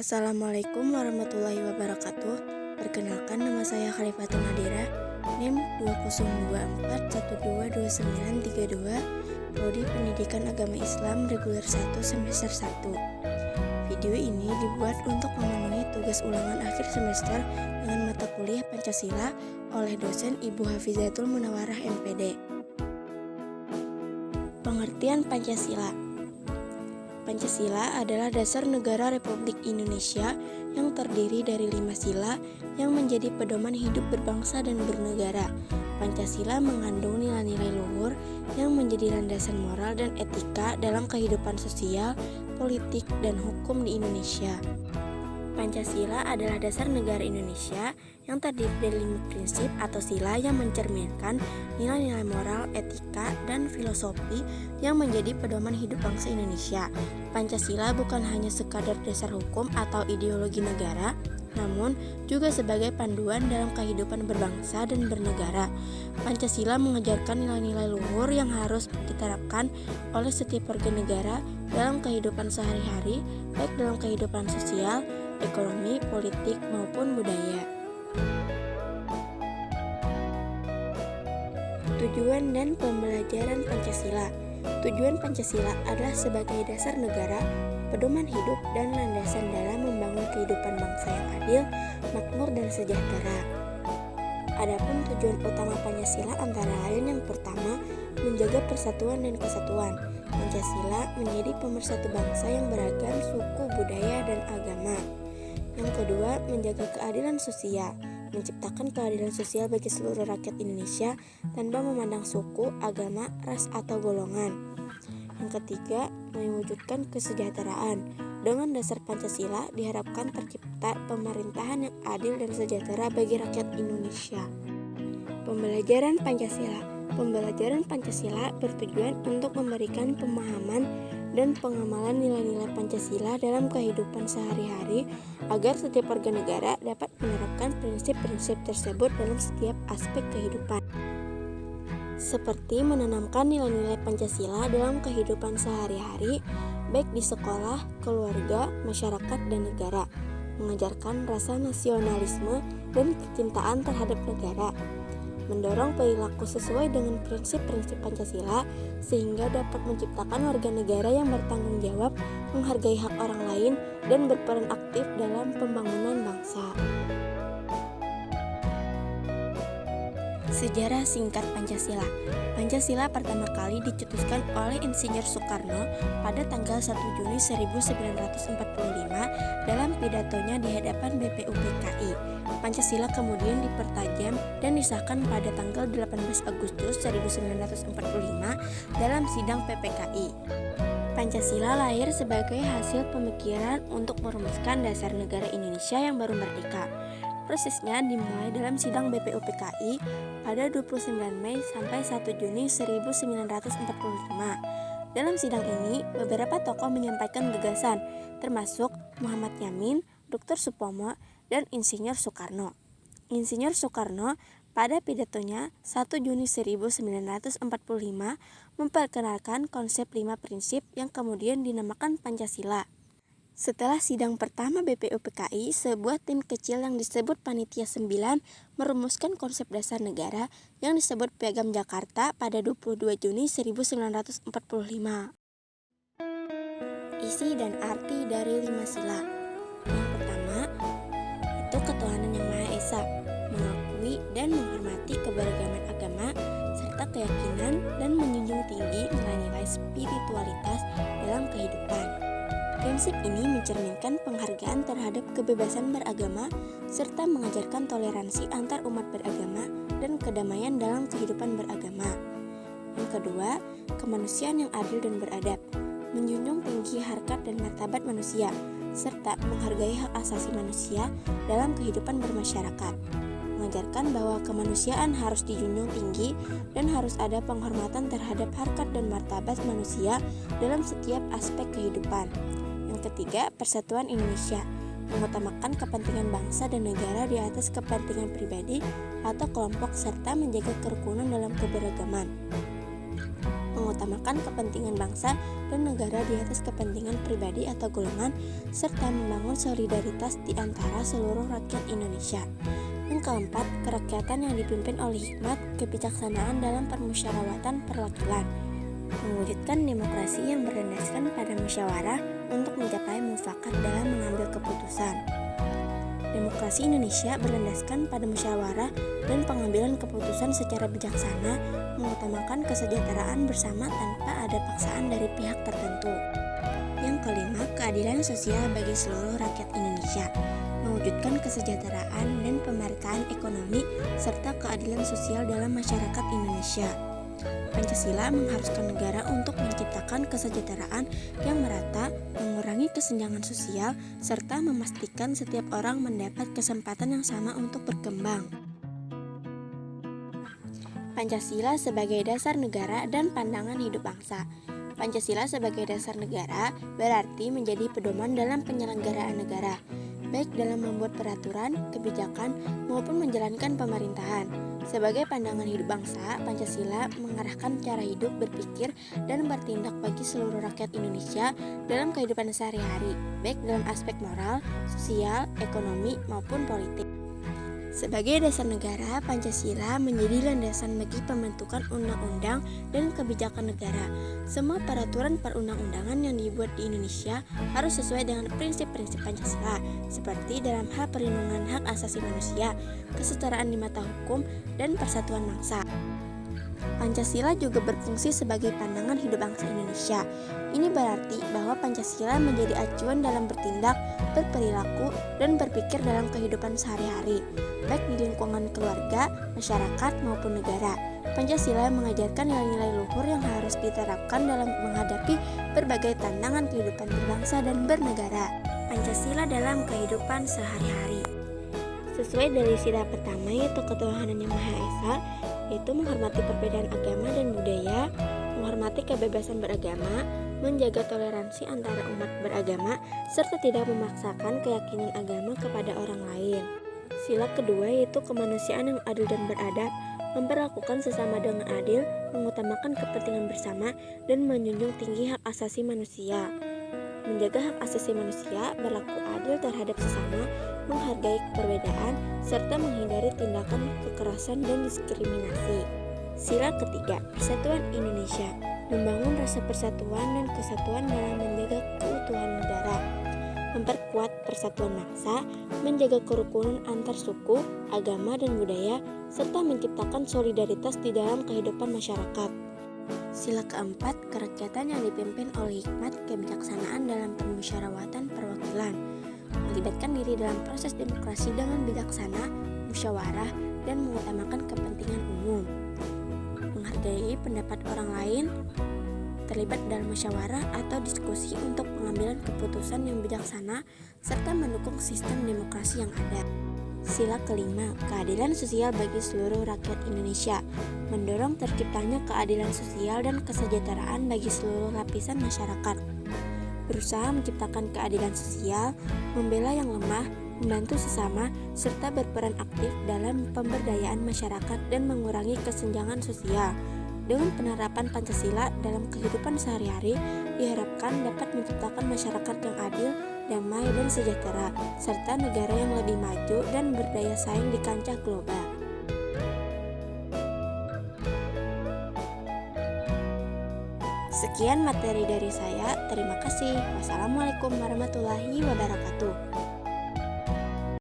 Assalamualaikum warahmatullahi wabarakatuh. Perkenalkan, nama saya Khalifatul Nadira, NIM 2024122932, Prodi Pendidikan Agama Islam Reguler 1 Semester 1. Video ini dibuat untuk memenuhi tugas ulangan akhir semester dengan mata kuliah Pancasila oleh dosen Ibu Hafizatul Munawarah MPD. Pengertian Pancasila. Pancasila adalah dasar negara Republik Indonesia yang terdiri dari 5 sila yang menjadi pedoman hidup berbangsa dan bernegara. Pancasila mengandung nilai-nilai luhur yang menjadi landasan moral dan etika dalam kehidupan sosial, politik, dan hukum di Indonesia. Pancasila adalah dasar negara Indonesia yang terdiri dari 5 prinsip atau sila yang mencerminkan nilai-nilai moral, etika, dan filosofi yang menjadi pedoman hidup bangsa Indonesia. Pancasila bukan hanya sekadar dasar hukum atau ideologi negara, namun juga sebagai panduan dalam kehidupan berbangsa dan bernegara. Pancasila mengajarkan nilai-nilai luhur yang harus diterapkan oleh setiap warga negara dalam kehidupan sehari-hari, baik dalam kehidupan sosial, ekonomi, politik, maupun budaya. Tujuan dan pembelajaran Pancasila. Tujuan Pancasila adalah sebagai dasar negara, pedoman hidup, dan landasan dalam membangun kehidupan bangsa yang adil, makmur, dan sejahtera. Adapun tujuan utama Pancasila antara lain yang pertama, menjaga persatuan dan kesatuan. Pancasila menjadi pemersatu bangsa yang beragam suku, budaya, dan agama. Yang kedua, menjaga keadilan sosial, menciptakan keadilan sosial bagi seluruh rakyat Indonesia tanpa memandang suku, agama, ras, atau golongan. Yang ketiga, mewujudkan kesejahteraan. Dengan dasar Pancasila diharapkan tercipta pemerintahan yang adil dan sejahtera bagi rakyat Indonesia. Pembelajaran Pancasila. Pembelajaran Pancasila bertujuan untuk memberikan pemahaman dan pengamalan nilai-nilai Pancasila dalam kehidupan sehari-hari agar setiap warga negara dapat menerapkan prinsip-prinsip tersebut dalam setiap aspek kehidupan. Seperti menanamkan nilai-nilai Pancasila dalam kehidupan sehari-hari, baik di sekolah, keluarga, masyarakat, dan negara, mengajarkan rasa nasionalisme dan kecintaan terhadap negara, mendorong perilaku sesuai dengan prinsip-prinsip Pancasila sehingga dapat menciptakan warga negara yang bertanggung jawab, menghargai hak orang lain, dan berperan aktif dalam pembangunan bangsa. Sejarah singkat Pancasila. Pancasila pertama kali dicetuskan oleh Insinyur Soekarno pada tanggal 1 Juni 1945 dalam pidatonya di hadapan BPUPKI. Pancasila kemudian dipertajam dan disahkan pada tanggal 18 Agustus 1945 dalam sidang PPKI. Pancasila lahir sebagai hasil pemikiran untuk merumuskan dasar negara Indonesia yang baru merdeka. Prosesnya dimulai dalam sidang BPUPKI pada 29 Mei sampai 1 Juni 1945. Dalam sidang ini, beberapa tokoh menyampaikan gagasan, termasuk Muhammad Yamin, Dr. Supomo, dan Insinyur Soekarno. Insinyur Soekarno pada pidatonya 1 Juni 1945 memperkenalkan konsep 5 prinsip yang kemudian dinamakan Pancasila. Setelah sidang pertama BPUPKI, sebuah tim kecil yang disebut Panitia 9 merumuskan konsep dasar negara yang disebut Piagam Jakarta pada 22 Juni 1945. Isi dan arti dari 5 sila. Yang pertama, itu ketuhanan yang Maha Esa, mengakui dan menghormati keberagaman agama, serta keyakinan dan menjunjung tinggi nilai-nilai spiritualitas dalam kehidupan. Prinsip ini mencerminkan penghargaan terhadap kebebasan beragama serta mengajarkan toleransi antar umat beragama dan kedamaian dalam kehidupan beragama. Yang kedua, kemanusiaan yang adil dan beradab, menjunjung tinggi harkat dan martabat manusia serta menghargai hak asasi manusia dalam kehidupan bermasyarakat. Mengajarkan bahwa kemanusiaan harus dijunjung tinggi dan harus ada penghormatan terhadap harkat dan martabat manusia dalam setiap aspek kehidupan. Yang ketiga, persatuan Indonesia, mengutamakan kepentingan bangsa dan negara di atas kepentingan pribadi atau kelompok serta menjaga kerukunan dalam keberagaman. mengutamakan kepentingan bangsa dan negara di atas kepentingan pribadi atau golongan, serta membangun solidaritas di antara seluruh rakyat Indonesia. Yang keempat, kerakyatan yang dipimpin oleh hikmat kebijaksanaan dalam permusyawaratan perwakilan, mewujudkan demokrasi yang berlandaskan pada musyawarah untuk mencapai mufakat dalam mengambil keputusan. Demokrasi Indonesia berlandaskan pada musyawarah dan pengambilan keputusan secara bijaksana, mengutamakan kesejahteraan bersama tanpa ada paksaan dari pihak tertentu. Yang kelima, keadilan sosial bagi seluruh rakyat Indonesia, mewujudkan kesejahteraan dan pemerataan ekonomi serta keadilan sosial dalam masyarakat Indonesia. Pancasila mengharuskan negara untuk menciptakan kesejahteraan yang merata, mengurangi kesenjangan sosial, serta memastikan setiap orang mendapat kesempatan yang sama untuk berkembang. Pancasila sebagai dasar negara dan pandangan hidup bangsa. Pancasila sebagai dasar negara berarti menjadi pedoman dalam penyelenggaraan negara, baik dalam membuat peraturan, kebijakan, maupun menjalankan pemerintahan. Sebagai pandangan hidup bangsa, Pancasila mengarahkan cara hidup, berpikir, dan bertindak bagi seluruh rakyat Indonesia dalam kehidupan sehari-hari, baik dalam aspek moral, sosial, ekonomi, maupun politik. Sebagai dasar negara, Pancasila menjadi landasan bagi pembentukan undang-undang dan kebijakan negara. Semua peraturan perundang-undangan yang dibuat di Indonesia harus sesuai dengan prinsip-prinsip Pancasila, seperti dalam hal perlindungan hak asasi manusia, kesetaraan di mata hukum, dan persatuan bangsa. Pancasila juga berfungsi sebagai pandangan hidup bangsa Indonesia. Ini berarti bahwa Pancasila menjadi acuan dalam bertindak, berperilaku, dan berpikir dalam kehidupan sehari-hari, baik di lingkungan keluarga, masyarakat, maupun negara. Pancasila mengajarkan nilai-nilai luhur yang harus diterapkan dalam menghadapi berbagai tantangan kehidupan berbangsa dan bernegara. Pancasila dalam kehidupan sehari-hari. Sesuai dari sila pertama, yaitu ketuhanan yang Maha Esa, yaitu menghormati perbedaan agama dan budaya, menghormati kebebasan beragama, menjaga toleransi antara umat beragama, serta tidak memaksakan keyakinan agama kepada orang lain. Sila kedua yaitu kemanusiaan yang adil dan beradab, memperlakukan sesama dengan adil, mengutamakan kepentingan bersama, dan menjunjung tinggi hak asasi manusia. Menjaga hak asasi manusia, berlaku adil terhadap sesama, menghargai perbedaan, serta menghindari tindakan kekerasan dan diskriminasi. Sila ketiga, persatuan Indonesia, membangun rasa persatuan dan kesatuan dalam menjaga keutuhan negara, memperkuat persatuan bangsa, menjaga kerukunan antar suku, agama, dan budaya, serta menciptakan solidaritas di dalam kehidupan masyarakat. Sila keempat, kerakyatan yang dipimpin oleh hikmat kebijaksanaan dalam permusyawaratan perwakilan, melibatkan diri dalam proses demokrasi dengan bijaksana, musyawarah, dan mengutamakan kepentingan umum, menghargai pendapat orang lain, terlibat dalam musyawarah atau diskusi untuk pengambilan keputusan yang bijaksana, serta mendukung sistem demokrasi yang ada. Sila kelima, keadilan sosial bagi seluruh rakyat Indonesia, mendorong terciptanya keadilan sosial dan kesejahteraan bagi seluruh lapisan masyarakat, berusaha menciptakan keadilan sosial, membela yang lemah, membantu sesama, serta berperan aktif dalam pemberdayaan masyarakat dan mengurangi kesenjangan sosial. Dengan penerapan Pancasila dalam kehidupan sehari-hari, diharapkan dapat menciptakan masyarakat yang adil, damai, dan sejahtera, serta negara yang lebih maju dan berdaya saing di kancah global. Sekian materi dari saya, terima kasih. Wassalamualaikum warahmatullahi wabarakatuh.